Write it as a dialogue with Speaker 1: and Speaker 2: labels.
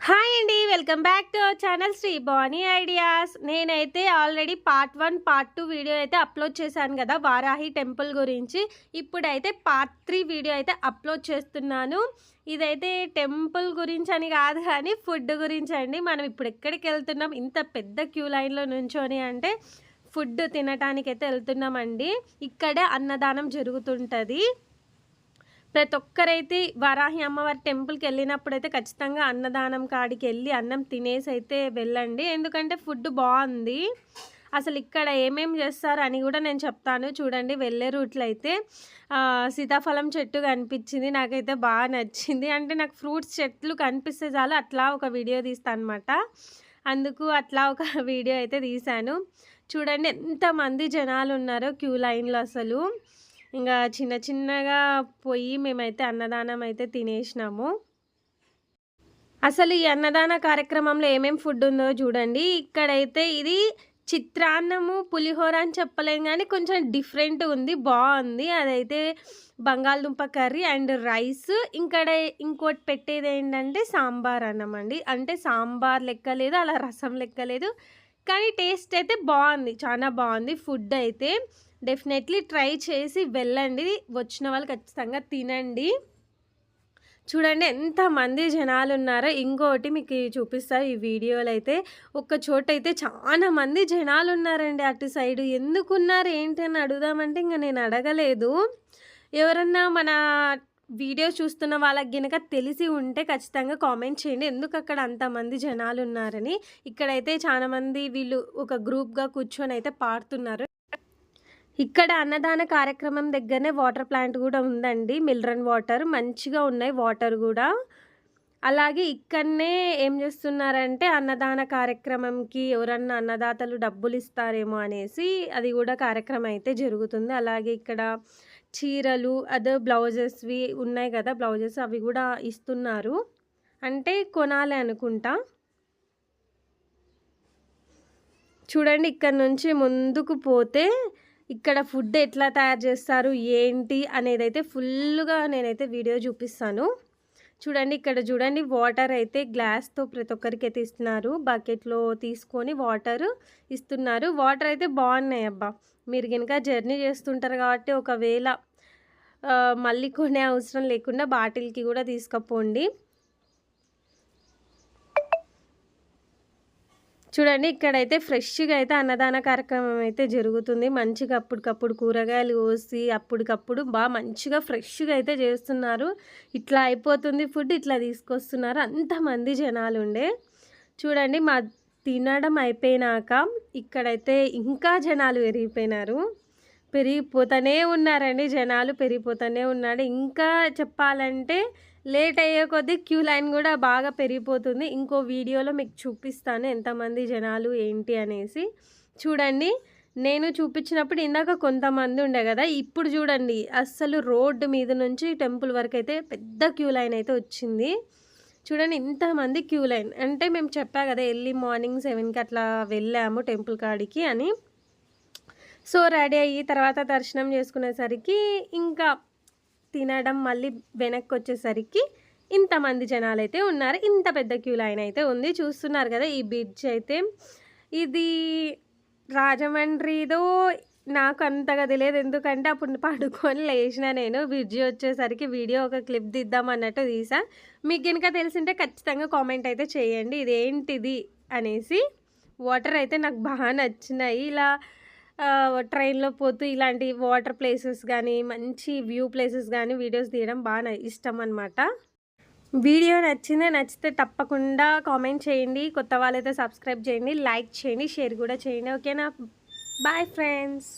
Speaker 1: Hi అండి. Welcome back to our channel Shri Bhavani ideas. నేనైతే already part 1, part 2 video అయితే upload చేశాను కదా వారాహి టెంపుల్ గురించి. ఇప్పుడైతే పార్ట్ 3 వీడియో అయితే అప్లోడ్ చేస్తున్నాను. ఇదైతే టెంపుల్ గురించి అని కాదు కానీ ఫుడ్ గురించి అండి. మనం ఇప్పుడు ఎక్కడికి వెళ్తున్నాం ఇంత పెద్ద క్యూ లైన్లో నుంచొని అంటే ఫుడ్ తినటానికైతే వెళ్తున్నామండి. ఇక్కడే అన్నదానం జరుగుతుంటుంది. ప్రతి ఒక్కరైతే వారాహి అమ్మవారి టెంపుల్కి వెళ్ళినప్పుడైతే ఖచ్చితంగా అన్నదానం కాడికి వెళ్ళి అన్నం తినేసి అయితే వెళ్ళండి. ఎందుకంటే ఫుడ్ బాగుంది. అసలు ఇక్కడ ఏమేమి చేస్తారు అని కూడా నేను చెప్తాను. చూడండి, వెళ్ళే రూట్లో అయితే సీతాఫలం చెట్టు కనిపించింది. నాకైతే బాగా నచ్చింది. అంటే నాకు ఫ్రూట్స్ చెట్లు కనిపిస్తే చాలు అట్లా ఒక వీడియో తీస్తాను అనమాట. అందుకు అట్లా ఒక వీడియో అయితే తీశాను. చూడండి ఎంతమంది జనాలు ఉన్నారో క్యూ లైన్లో. అసలు ఇంకా చిన్న చిన్నగా పోయి మేమైతే అన్నదానం అయితే తినేసినాము. అసలు ఈ అన్నదాన కార్యక్రమంలో ఏమేమి ఫుడ్ ఉందో చూడండి. ఇక్కడైతే ఇది చిత్రాన్నము పులిహోర అని చెప్పలేం కానీ కొంచెం డిఫరెంట్ ఉంది, బాగుంది. అదైతే బంగాళదుంప కర్రీ అండ్ రైస్. ఇంకోటి పెట్టేది ఏంటంటే సాంబార్ అన్నం అండి. అంటే సాంబార్ లెక్క లేదు, అలా రసం లెక్క లేదు, కానీ టేస్ట్ అయితే బాగుంది, చాలా బాగుంది. ఫుడ్ అయితే డెఫినెట్లీ ట్రై చేసి వెళ్ళండి. వచ్చిన వాళ్ళు ఖచ్చితంగా తినండి. చూడండి ఎంతమంది జనాలు ఉన్నారో. ఇంకోటి మీకు చూపిస్తారు ఈ వీడియోలో. అయితే ఒక చోట అయితే చాలా మంది జనాలు ఉన్నారండి అటు సైడు. ఎందుకున్నారు ఏంటి అని అడుగుదామంటే ఇంకా నేను అడగలేదు. ఎవరన్నా మన వీడియో చూస్తున్న వాళ్ళకి కనుక తెలిసి ఉంటే ఖచ్చితంగా కామెంట్ చేయండి, ఎందుకు అక్కడ అంతమంది జనాలు ఉన్నారని. ఇక్కడైతే చాలా మంది వీళ్ళు ఒక గ్రూప్గా కూర్చొని అయితే పాడుతున్నారు. ఇక్కడ అన్నదాన కార్యక్రమం దగ్గరనే వాటర్ ప్లాంట్ కూడా ఉందండి. మినరల్ వాటర్ మంచిగా ఉన్నాయి, వాటర్ కూడా. అలాగే ఇక్కడనే ఏం చేస్తున్నారంటే అన్నదాన కార్యక్రమంకి ఎవరన్నా అన్నదాతలు డబ్బులు ఇస్తారేమో అనేసి అది కూడా కార్యక్రమం అయితే జరుగుతుంది. అలాగే ఇక్కడ చీరలు అదే బ్లౌజెస్వి ఉన్నాయి కదా, బ్లౌజెస్ అవి కూడా ఇస్తున్నారు. అంటే కొనాలి అనుకుంటా. చూడండి, ఇక్కడ నుంచి ముందుకు పోతే ఇక్కడ ఫుడ్ ఎట్లా తయారు చేస్తారు ఏంటి అనేది అయితే ఫుల్గా నేనైతే వీడియో చూపిస్తాను. చూడండి, ఇక్కడ చూడండి వాటర్ అయితే గ్లాస్తో ప్రతి ఒక్కరికి అయితే ఇస్తున్నారు. బకెట్లో తీసుకొని వాటర్ ఇస్తున్నారు. వాటర్ అయితే బాగున్నాయి అబ్బా. మీరు కనుక జర్నీ చేస్తుంటారు కాబట్టి ఒకవేళ మళ్ళీ కొనే అవసరం లేకుండా బాటిల్కి కూడా తీసుకుపోండి. చూడండి, ఇక్కడైతే ఫ్రెష్గా అయితే అన్నదాన కార్యక్రమం అయితే జరుగుతుంది. మంచిగా అప్పటికప్పుడు కూరగాయలు కోసి అప్పటికప్పుడు బాగా మంచిగా ఫ్రెష్గా అయితే చేస్తున్నారు. ఇట్లా అయిపోతుంది ఫుడ్, ఇట్లా తీసుకొస్తున్నారు. అంతమంది జనాలు ఉండే. చూడండి, మా తినడం అయిపోయినాక ఇక్కడైతే ఇంకా జనాలు పెరిగిపోతూనే ఉన్నారండి. జనాలు పెరిగిపోతూనే ఉన్నాడు. ఇంకా చెప్పాలంటే లేట్ అయ్యే కొద్దీ క్యూ లైన్ కూడా బాగా పెరిగిపోతుంది. ఇంకో వీడియోలో మీకు చూపిస్తాను ఎంతమంది జనాలు ఏంటి అనేసి. చూడండి, నేను చూపించినప్పుడు ఇందాక కొంతమంది ఉండే కదా, ఇప్పుడు చూడండి అస్సలు రోడ్డు మీద నుంచి టెంపుల్ వరకు అయితే పెద్ద క్యూ లైన్ అయితే వచ్చింది. చూడండి ఇంతమంది క్యూ లైన్. అంటే మేము చెప్పా కదా ఎర్లీ మార్నింగ్ 7కి అట్లా వెళ్ళాము టెంపుల్ కాడికి అని. సో రెడీ అయ్యి తర్వాత దర్శనం చేసుకునేసరికి ఇంకా తినడం మళ్ళీ వెనక్కి వచ్చేసరికి ఇంతమంది జనాలు అయితే ఉన్నారు. ఇంత పెద్ద క్యూ లైన్ అయితే ఉంది. చూస్తున్నారు కదా, ఈ బ్రిడ్జ్ అయితే ఇది రాజమండ్రిదో నాకు అంతగా తెలియదు. ఎందుకంటే అప్పుడు పడుకొని లేచిన నేను బ్రిడ్జి వచ్చేసరికి వీడియో ఒక క్లిప్ దిద్దాం అన్నట్టు తీసా. మీకు కనుక తెలిసింటే ఖచ్చితంగా కామెంట్ అయితే చేయండి ఇదేంటిది అనేసి. వాటర్ అయితే నాకు బాగా నచ్చినాయి. ఇలా ట్రైన్లో పోతూ ఇలాంటి వాటర్ ప్లేసెస్ కానీ మంచి వ్యూ ప్లేసెస్ కానీ వీడియోస్ తీయడం బాగా ఇష్టం అనమాట. వీడియో నచ్చితే తప్పకుండా కామెంట్ చేయండి. కొత్త వాళ్ళైతే సబ్స్క్రైబ్ చేయండి, లైక్ చేయండి, షేర్ కూడా చేయండి. ఓకేనా? Bye friends.